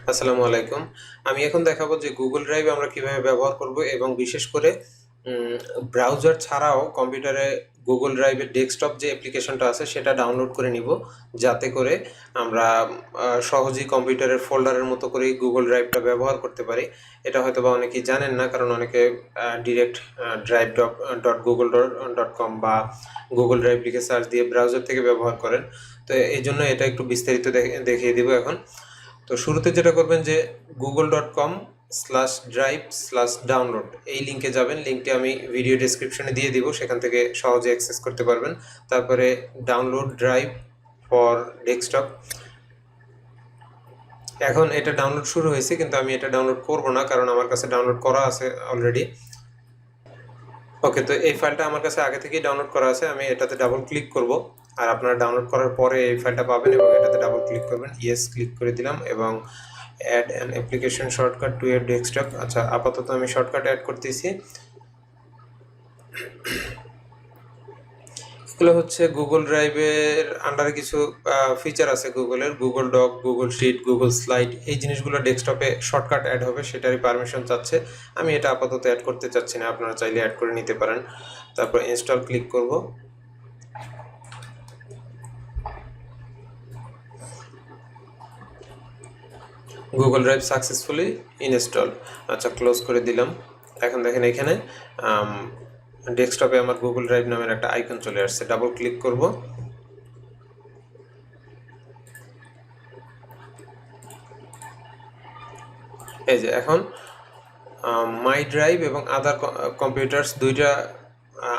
আসসালামু আলাইকুম। আমি এখন দেখাবো যে Google Drive আমরা কিভাবে ব্যবহার করব এবং বিশেষ করে উম ব্রাউজার ছাড়াও কম্পিউটারে Google Drive এর ডেস্কটপ যে অ্যাপ্লিকেশনটা আছে সেটা ডাউনলোড করে নিব। যাতে করে আমরা সহজেই কম্পিউটারের ফোল্ডারের মতো করেই Google Drive-টা ব্যবহার করতে পারি। এটা হয়তোবা অনেকেই জানেন না, কারণ অনেকে ডিরেক্ট drive.google.com বা Google Drive লিখে সার্চ দিয়ে ব্রাউজার থেকে ব্যবহার করেন। তো এইজন্য এটা একটু বিস্তারিত দেখিয়ে দিব এখন। তো শুরুতে যেটা করবেন যে google.com/drive/download এই লিঙ্কে যাবেন। লিঙ্কটি আমি ভিডিও ডেসক্রিপশনে দিয়ে দিব, সেখান থেকে সহজে অ্যাক্সেস করতে পারবেন। তারপরে ডাউনলোড ড্রাইভ ফর ডেস্কটপ। এখন এটা ডাউনলোড শুরু হয়েছে, কিন্তু আমি এটা ডাউনলোড করব না, কারণ আমার কাছে ডাউনলোড করা আছে অলরেডি। ওকে, তো এই ফাইলটা আমার কাছে আগে থেকেই ডাউনলোড করা আছে। আমি এটাতে ডাবল ক্লিক করব, আর আপনারা ডাউনলোড করার পরে এই ফাইলটা পাবেন এবং এটাতে ডাবল ক্লিক করবেন। ইয়েস ক্লিক করে দিলাম এবং add an application shortcut to your desktop. আচ্ছা, আপাতত আমি শর্টকাট অ্যাড করতেছি। এগুলো হচ্ছে গুগল ড্রাইভের আন্ডারে কিছু ফিচার আছে গুগলের, Google Doc, Google Sheet, Google Slide. এই জিনিসগুলো ডেস্কটপে শর্টকাট অ্যাড হবে, সেটারই পারমিশন চাচ্ছে। আমি এটা আপাতত অ্যাড করতে চাচ্ছি না, আপনারা চাইলে অ্যাড করে নিতে পারেন। তারপর ইনস্টল ক্লিক করব। Google drive successfully install. আচ্ছা, ক্লোজ করে দিলাম। এখন দেখেন এখানে ডেস্কটপে আমার গুগল ড্রাইভ নামের একটা আইকন চলে আসছে। ডাবল ক্লিক করব। এই যে এখন মাই ড্রাইভ এবং আদার কম্পিউটার্স দুইটা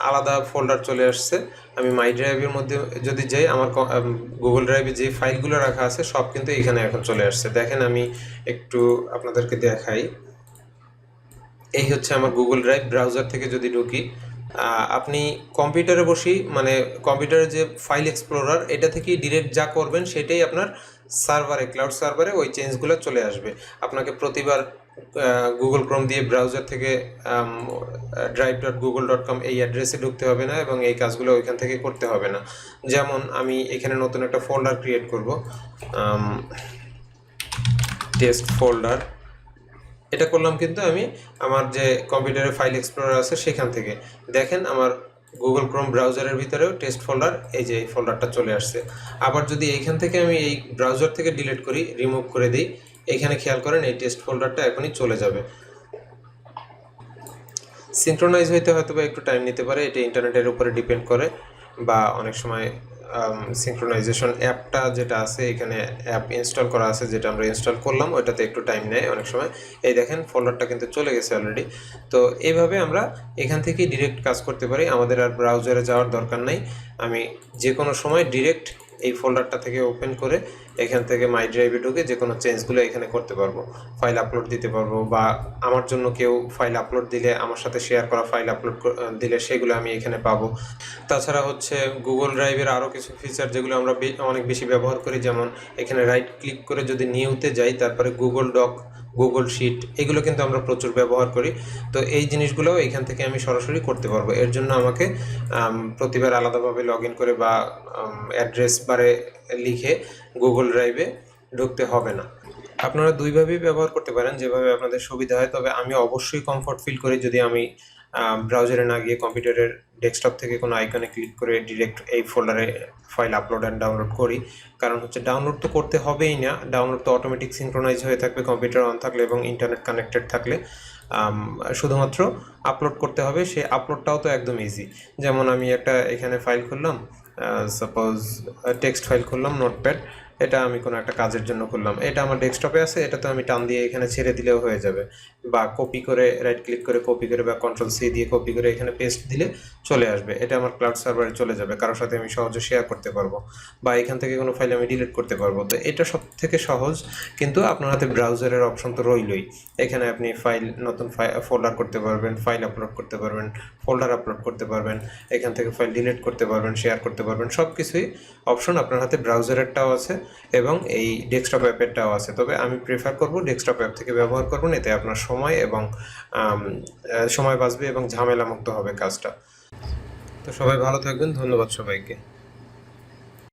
আলাদা ফোল্ডার চলে আসছে। আমি মাই ড্রাইভের মধ্যে যদি যাই, আমার গুগল ড্রাইভে যে ফাইলগুলো রাখা আছে সব কিন্তু এখানে এখন চলে আসছে। দেখেন আমি একটু আপনাদেরকে দেখাই। এই হচ্ছে আমার গুগল ড্রাইভ। ব্রাউজার থেকে যদি ঢুকি, আপনি কম্পিউটারে বসেই, মানে কম্পিউটারের যে ফাইল এক্সপ্লোরার, এটা থেকেই ডিরেক্ট যা করবেন সেটাই আপনার সার্ভারে, ক্লাউড সার্ভারে ওই চেঞ্জগুলো চলে আসবে। আপনাকে প্রতিবার গুগল ক্রোম দিয়ে ব্রাউজার থেকে drive.google.com এই অ্যাড্রেসে ঢুকতে হবে না এবং এই কাজগুলো ওইখান থেকে করতে হবে না। যেমন আমি এখানে নতুন একটা ফোল্ডার ক্রিয়েট করব, টেস্ট ফোল্ডার। এটা করলাম কিন্তু আমি আমার যে কম্পিউটারে ফাইল এক্সপ্লোরার আছে সেখান থেকে। দেখেন আমার গুগল ক্রোম ব্রাউজারের ভিতরেও টেস্ট ফোল্ডার, এই যে এই ফোল্ডারটা চলে আসছে। আবার যদি এইখান থেকে আমি এই ব্রাউজার থেকে ডিলিট করি, রিমুভ করে দিই, এখানে খেয়াল করেন এই টেস্ট ফোল্ডারটা এখনই চলে যাবে। সিনক্রোনাইজ হইতে হয়তো বা একটু টাইম নিতে পারে, এটা ইন্টারনেটের উপরে ডিপেন্ড করে, বা অনেক সময় সিনক্রোনাইজেশন অ্যাপটা যেটা আছে, এখানে অ্যাপ ইনস্টল করা আছে, যেটা আমরা ইনস্টল করলাম ওইটাতে একটু টাইম নেয় অনেক সময়। এই দেখেন ফোল্ডারটা কিন্তু চলে গেছে অলরেডি। তো এইভাবে আমরা এখান থেকেই ডিরেক্ট কাজ করতে পারি, আমাদের আর ব্রাউজারে যাওয়ার দরকার নাই। আমি যে কোনো সময় ডিরেক্ট এই ফোল্ডারটা থেকে ওপেন করে এখান থেকে মাই ড্রাইভে ঢুকে যে কোনো চেঞ্জগুলো এখানে করতে পারবো, ফাইল আপলোড দিতে পারবো, বা আমার জন্য কেউ ফাইল আপলোড দিলে, আমার সাথে শেয়ার করা ফাইল আপলোড দিলে সেগুলো আমি এখানে পাবো। তাছাড়া হচ্ছে গুগল ড্রাইভের আরও কিছু ফিচার যেগুলো আমরা অনেক বেশি ব্যবহার করি, যেমন এখানে রাইট ক্লিক করে যদি নিউতে যাই, তারপরে গুগল ডক, গুগল শিট, এগুলো কিন্তু আমরা প্রচুর ব্যবহার করি। তো এই জিনিসগুলোও এখান থেকে আমি সরাসরি করতে পারবো। এর জন্য আমাকে প্রতিবার আলাদাভাবে লগ ইন করে বা অ্যাড্রেস বারে লিখে গুগল ড্রাইভে ঢুকতে হবে না। আপনারা দুইভাবেই ব্যবহার করতে পারেন, যেভাবে আপনাদের সুবিধা হয়। তবে আমি অবশ্যই কমফর্ট ফিল করি যদি আমি ব্রাউজারে না গিয়ে কম্পিউটারের ডেস্কটপ থেকে কোনো আইকনে ক্লিক করে ডিরেক্ট এই ফোল্ডারে ফাইল আপলোড অ্যান্ড ডাউনলোড করি। কারণ হচ্ছে ডাউনলোড তো করতে হবেই না, ডাউনলোড তো অটোমেটিক সিনক্রোনাইজ হয়ে থাকবে কম্পিউটার অন থাকলে এবং ইন্টারনেট কানেক্টেড থাকলে। শুধুমাত্র আপলোড করতে হবে, সেই আপলোডটাও তো একদম ইজি। যেমন আমি একটা এখানে ফাইল খুললাম, সাপোজ টেক্সট ফাইল খুললাম, নোটপ্যাড। এটা আমি কোনো একটা কাজের জন্য করলাম, এটা আমার ডেস্কটপে আছে, এটা তো আমি টান দিয়ে এখানে ছেড়ে দিলেও হয়ে যাবে, বা কপি করে রাইট ক্লিক করে কপি করে বা কন্ট্রোল সি দিয়ে কপি করে এখানে পেস্ট দিলে চলে আসবে। এটা আমার ক্লাউড সার্ভারে চলে যাবে, কারোর সাথে আমি সহজে শেয়ার করতে পারবো, বা এখান থেকে কোনো ফাইল আমি ডিলিট করতে পারবো। তো এটা সব থেকে সহজ। কিন্তু আপনার হাতে ব্রাউজারের অপশন তো রইলই। এখানে আপনি ফাইল, নতুন ফোল্ডার করতে পারবেন, ফাইল আপলোড করতে পারবেন, ফোল্ডার আপলোড করতে পারবেন, এখান থেকে ফাইল ডিলিট করতে পারবেন, শেয়ার করতে পারবেন। সব কিছুই অপশন আপনার হাতে ব্রাউজারেরটাও আছে এবং এই ডেস্কটপ অ্যাপেরটাও আছে। তবে আমি প্রেফার করব ডেস্কটপ অ্যাপ থেকে ব্যবহার করবেন, এতে আপনার সময় এবং সময় বাঁচবে এবং ঝামেলা মুক্ত হবে কাজটা। তো সবাই ভালো থাকবেন, ধন্যবাদ সবাইকে।